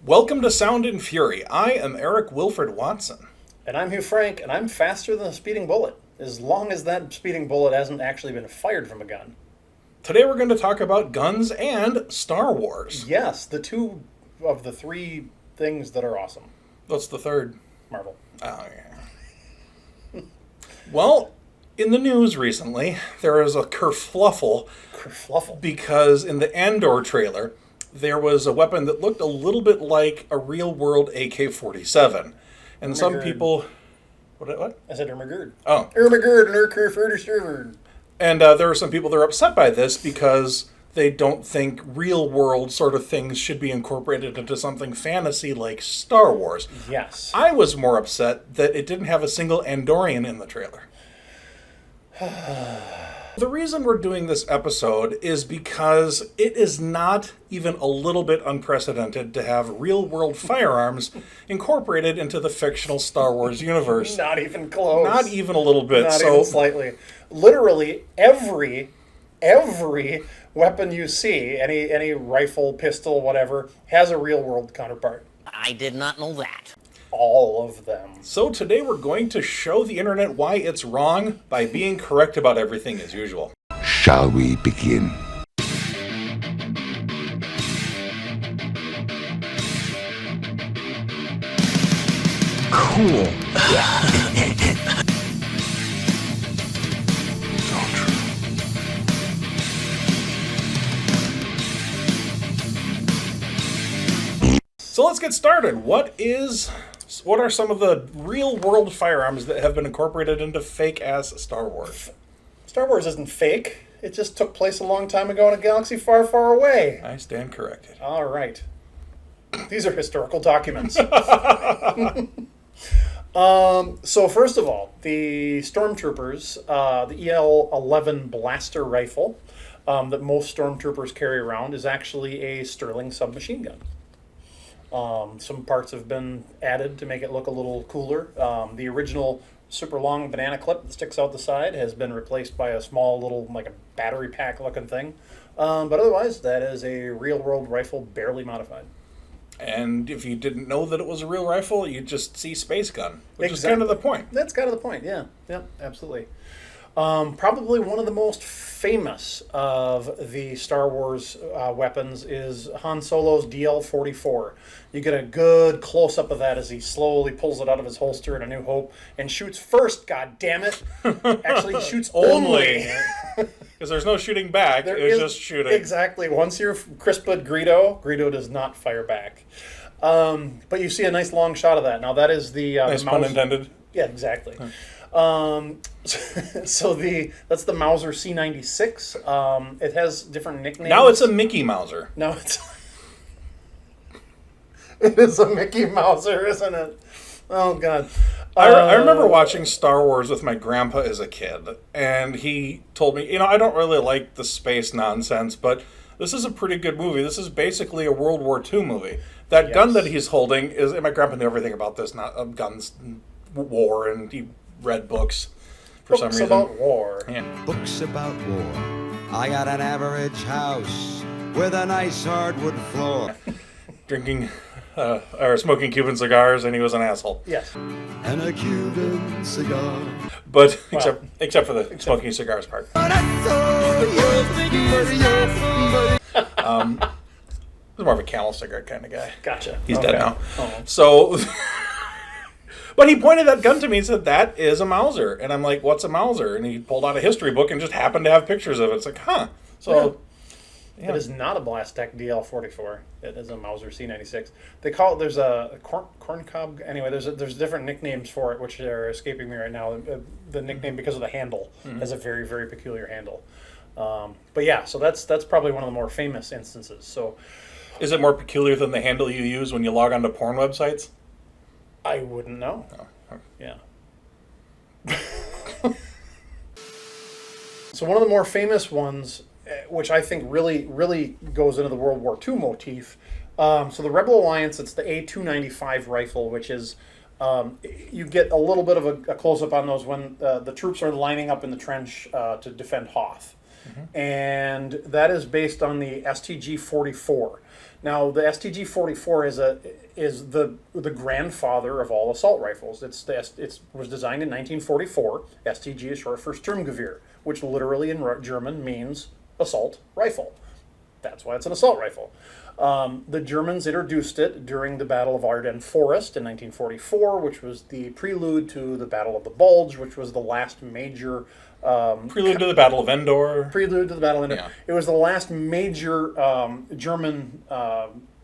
Welcome to Sound and Fury. I am Eric Wilfred Watson. And I'm Hugh Frank, and I'm faster than a speeding bullet, as long as that speeding bullet hasn't actually been fired from a gun. Today we're going to talk about guns and Star Wars. Yes, the two of the three things that are awesome. What's the third? Marvel. Oh, yeah. Well, in the news recently, there is a kerfluffle. Kerfluffle? Because in the Andor trailer, there was a weapon that looked a little bit like a real-world AK-47. And some people... What? I said Ermagerd. Oh. Ermagerd and Erkerfurdersterverd. And there are some people that are upset by this because they don't think real-world sort of things should be incorporated into something fantasy like Star Wars. Yes. I was more upset that it didn't have a single Andorian in the trailer. The reason we're doing this episode is because it is not even a little bit unprecedented to have real-world firearms incorporated into the fictional Star Wars universe. Not even close. Not even a little bit. Not even slightly. Literally every weapon you see, any rifle, pistol, whatever, has a real-world counterpart. I did not know that. All of them. So today we're going to show the internet why it's wrong by being correct about everything as usual. Shall we begin? Cool. So let's get started. What are some of the real-world firearms that have been incorporated into fake-ass Star Wars? Star Wars isn't fake. It just took place a long time ago in a galaxy far, far away. I stand corrected. All right. These are historical documents. So first of all, the Stormtroopers, the EL-11 blaster rifle that most Stormtroopers carry around is actually a Sterling submachine gun. Some parts have been added to make it look a little cooler. The original super long banana clip that sticks out the side has been replaced by a small little, like a battery pack looking thing. But otherwise, that is a real world rifle, barely modified. And if you didn't know that it was a real rifle, you'd just see Space Gun, which is Exactly. kind of the point. That's kind of the point, yeah. Yeah, absolutely. Probably one of the most famous of the Star Wars weapons is Han Solo's DL-44. You get a good close-up of that as he slowly pulls it out of his holster in A New Hope and shoots first, god damn it. Actually, he shoots only. Because there's no shooting back, it's just shooting. Exactly. Once you're crisped Greedo does not fire back. But you see a nice long shot of that. Now that is the... Nice pun intended. Yeah, exactly. So that's the Mauser C96. It has different nicknames. Now it's a Mickey Mouser. Now it's it is a Mickey Mouser, isn't it? Oh god. I remember watching Star Wars with my grandpa as a kid, and he told me, I don't really like the space nonsense, but this is a pretty good movie. This is basically a World War II movie. That gun that he's holding is, and my grandpa knew everything about this, not guns, war, and he read books for some reason. Books about war. Yeah. Books about war. I got an average house with a nice hardwood floor. Drinking or smoking Cuban cigars, and he was an asshole. Yes. And a Cuban cigar. But except for the smoking cigars part. He's more of a Camel cigarette kind of guy. Gotcha. He's dead now. Oh. So, but he pointed that gun to me and said, "That is a Mauser." And I'm like, "What's a Mauser?" And he pulled out a history book and just happened to have pictures of it. It's like, huh. So, It is not a Blastech DL-44. It is a Mauser C96. They call it, there's a corn cob. Anyway, there's different nicknames for it, which are escaping me right now. The nickname, because of the handle, has a very, very peculiar handle. But yeah, so that's probably one of the more famous instances. So, is it more peculiar than the handle you use when you log onto porn websites? I wouldn't know. Oh. Yeah. So one of the more famous ones, which I think really goes into the World War II motif. So the Rebel Alliance, it's the A295 rifle, which is you get a little bit of a close-up on those when the troops are lining up in the trench to defend Hoth. Mm-hmm. And that is based on the STG-44. Now, the STG-44 is the grandfather of all assault rifles. It was designed in 1944. STG is short for Sturmgewehr, which literally in German means assault rifle. That's why it's an assault rifle. The Germans introduced it during the Battle of Ardennes Forest in 1944, which was the prelude to the Battle of the Bulge, which was the last major... Prelude to the Battle of Endor. Prelude to the Battle of Endor. Yeah. It was the last major German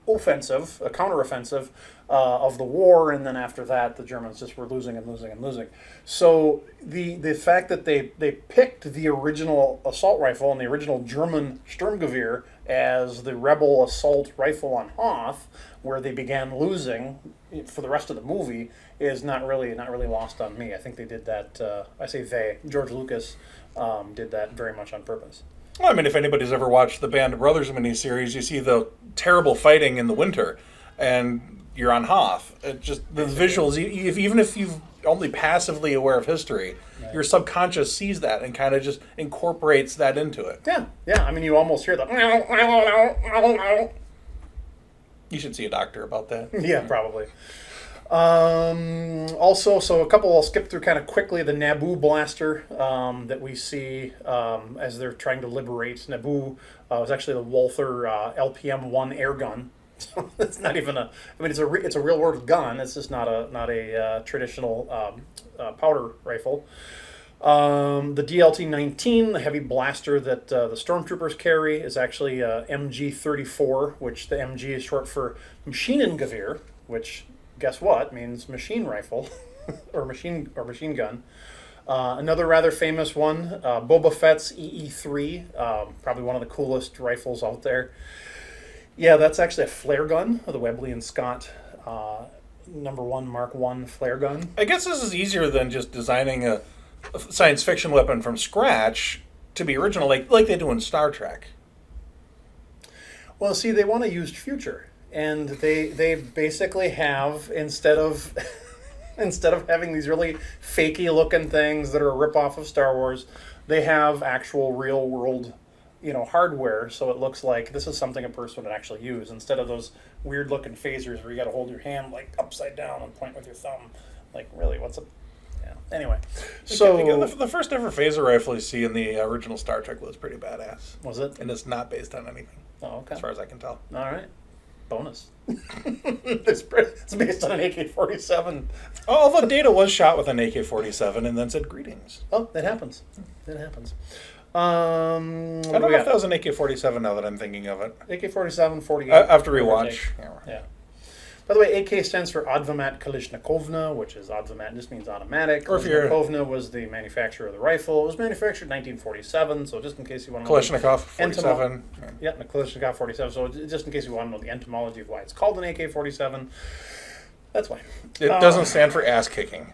offensive, a counteroffensive of the war, and then after that, the Germans just were losing and losing and losing. So the fact that they picked the original assault rifle and the original German Sturmgewehr as the rebel assault rifle on Hoth, where they began losing for the rest of the movie, is not really lost on me. I think they did that. I say they. George Lucas did that very much on purpose. Well, I mean, if anybody's ever watched the Band of Brothers miniseries, you see the terrible fighting in the winter, and you're on Hoth. It just the visuals. Even if you've only passively aware of history, your subconscious sees that and kind of just incorporates that into it. Yeah. I mean, you almost hear the. You should see a doctor about that. Yeah, probably. Also, so a couple I'll skip through kind of quickly. The Naboo blaster that we see as they're trying to liberate Naboo was actually the Walther LPM-1 air gun. So it's not even a. I mean, it's a real world gun. It's just not a traditional powder rifle. The DLT-19, the heavy blaster that the stormtroopers carry, is actually MG-34, which the MG is short for Maschinengewehr, which, guess what, means machine rifle or machine gun. Another rather famous one, Boba Fett's EE-3, probably one of the coolest rifles out there. Yeah, that's actually a flare gun, the Webley and Scott #1 Mark I flare gun. I guess this is easier than just designing a science fiction weapon from scratch to be original, like they do in Star Trek. Well, see, they want to use future, and they basically have instead of having these really fakey looking things that are a ripoff of Star Wars, they have actual real world, hardware. So it looks like this is something a person would actually use instead of those weird looking phasers where you got to hold your hand like upside down and point with your thumb. Like, really, what's a Anyway, so the first ever phaser rifle you see in the original Star Trek was pretty badass. Was it? And it's not based on anything. Oh, okay. As far as I can tell. All right. Bonus. It's based on an AK-47. Although Data was shot with an AK-47 and then said greetings. Oh, that happens. That happens. I don't know if that was an AK-47 now that I'm thinking of it. AK-47, 48. I have to rewatch. Yeah. By the way, AK stands for Advamat Kalishnikovna, which is Advamat just means automatic. Or if you're... Kalishnikovna was the manufacturer of the rifle. It was manufactured in 1947, so just in case you want to know... Kalashnikov 47. Yeah, the Kalashnikov 47. So just in case you want to know the entomology of why it's called an AK-47, that's why. It doesn't stand for ass kicking.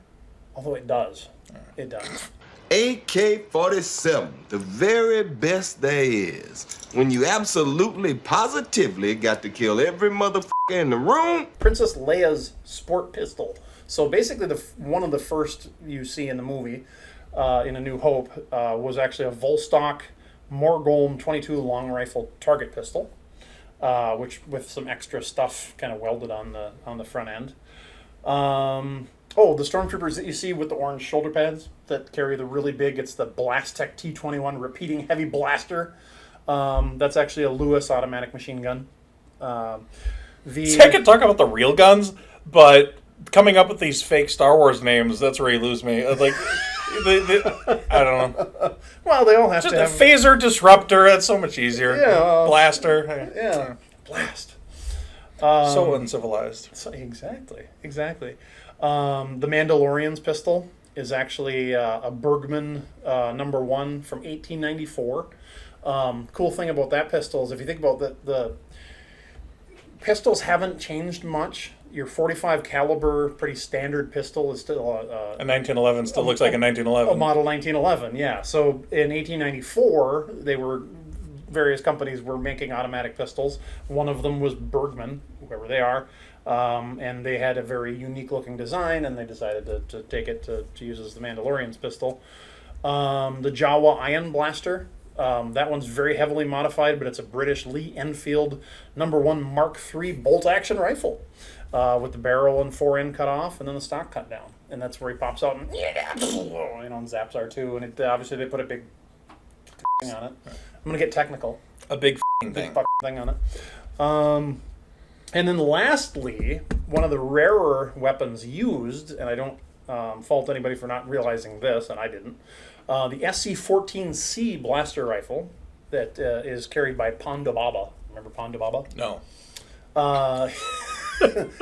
Although it does. It does. AK-47, the very best there is. When you absolutely, positively got to kill every motherfucker in the room. Princess Leia's sport pistol. So basically, one of the first you see in the movie, in A New Hope, was actually a Volstock Morgulm 22 long rifle target pistol, which with some extra stuff kind of welded on the front end. The stormtroopers that you see with the orange shoulder pads that carry the really big, it's the Blastech T-21 repeating heavy blaster. That's actually a Lewis automatic machine gun. See, I could talk about the real guns, but coming up with these fake Star Wars names, that's where you lose me. Like, I don't know. Well, they all have just to a have... phaser disruptor, that's so much easier. Yeah. Blaster. Yeah. Blast. So uncivilized. Exactly. The Mandalorian's pistol is actually a Bergman #1 from 1894. Cool thing about that pistol is if you think about the pistols haven't changed much. Your 45 caliber, pretty standard pistol is still a 1911 still looks like a 1911. A model 1911, yeah. So in 1894, various companies were making automatic pistols. One of them was Bergman, whoever they are. And they had a very unique looking design, and they decided to take it to use as the Mandalorian's pistol. The Jawa Ion Blaster That one's very heavily modified, but it's a British Lee Enfield #1 Mark III bolt-action rifle with the barrel and fore-end cut off and then the stock cut down. And that's where he pops out and, and zaps R2. And obviously they put a big thing on it. I'm going to get technical. A big Big thing. thing on it. And then lastly, one of the rarer weapons used, and I don't fault anybody for not realizing this, and I didn't, the SC-14C blaster rifle that is carried by Ponda Baba. Remember Ponda Baba? No.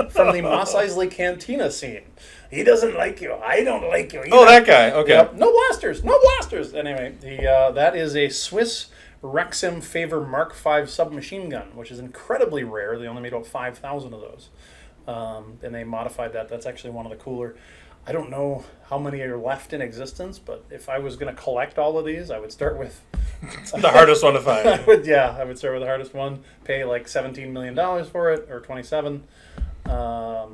From the Mos Eisley Cantina scene. He doesn't like you. I don't like you. Oh, that guy. Okay. Yep. No blasters. No blasters. Anyway, that is a Swiss Rexim Favor Mark V submachine gun, which is incredibly rare. They only made about 5,000 of those. And they modified that. That's actually one of the cooler. I don't know how many are left in existence, but if I was going to collect all of these, I would start with The hardest one to find. I would start with the hardest one. Pay like $17 million for it, or 27. Yeah.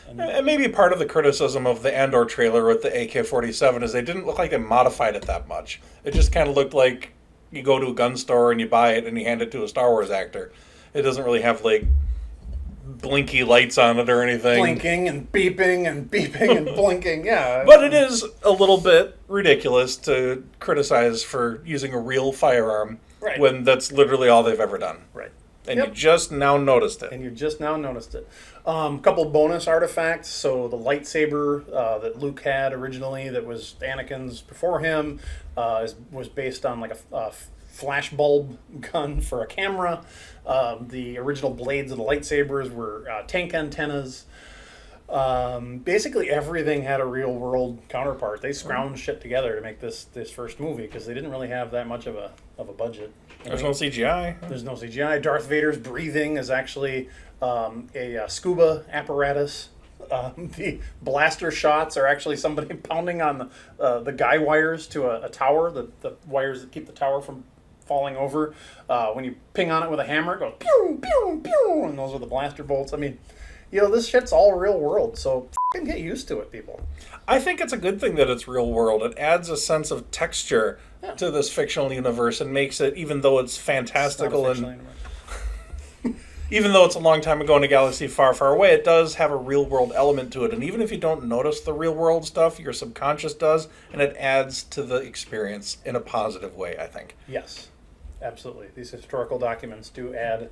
And maybe part of the criticism of the Andor trailer with the AK-47 is they didn't look like they modified it that much. It just kind of looked like you go to a gun store and you buy it and you hand it to a Star Wars actor. It doesn't really have like blinky lights on it or anything. Blinking and beeping and blinking, yeah. But it is a little bit ridiculous to criticize for using a real firearm when that's literally all they've ever done. Right. And you just now noticed it. And you just now noticed it. Couple bonus artifacts. So the lightsaber that Luke had originally, that was Anakin's before him, was based on like a flash bulb gun for a camera. The original blades of the lightsabers were tank antennas. Basically everything had a real world counterpart. They scrounged shit together to make this first movie because they didn't really have that much of a budget. There's no CGI. There's no CGI. Darth Vader's breathing is actually a scuba apparatus. The blaster shots are actually somebody pounding on the guy wires to a tower, the wires that keep the tower from falling over. When you ping on it with a hammer, it goes pew, pew, pew, and those are the blaster bolts. I mean, this shit's all real world, so f***ing get used to it, people. I think it's a good thing that it's real world. It adds a sense of texture to this fictional universe and makes it, even though it's fantastical and even though it's a long time ago in a galaxy far, far away, it does have a real world element to it. And even if you don't notice the real world stuff, your subconscious does, and it adds to the experience in a positive way, I think. Yes, absolutely. These historical documents do add,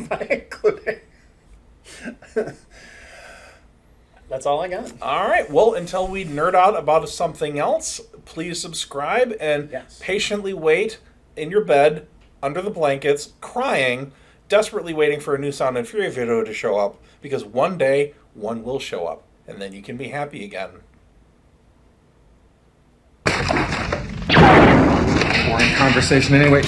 by including. That's all I got. All right. Well, until we nerd out about something else, please subscribe and patiently wait in your bed, under the blankets, crying, desperately waiting for a new Sound and Fury video to show up, because one day, one will show up, and then you can be happy again. Boring conversation anyway.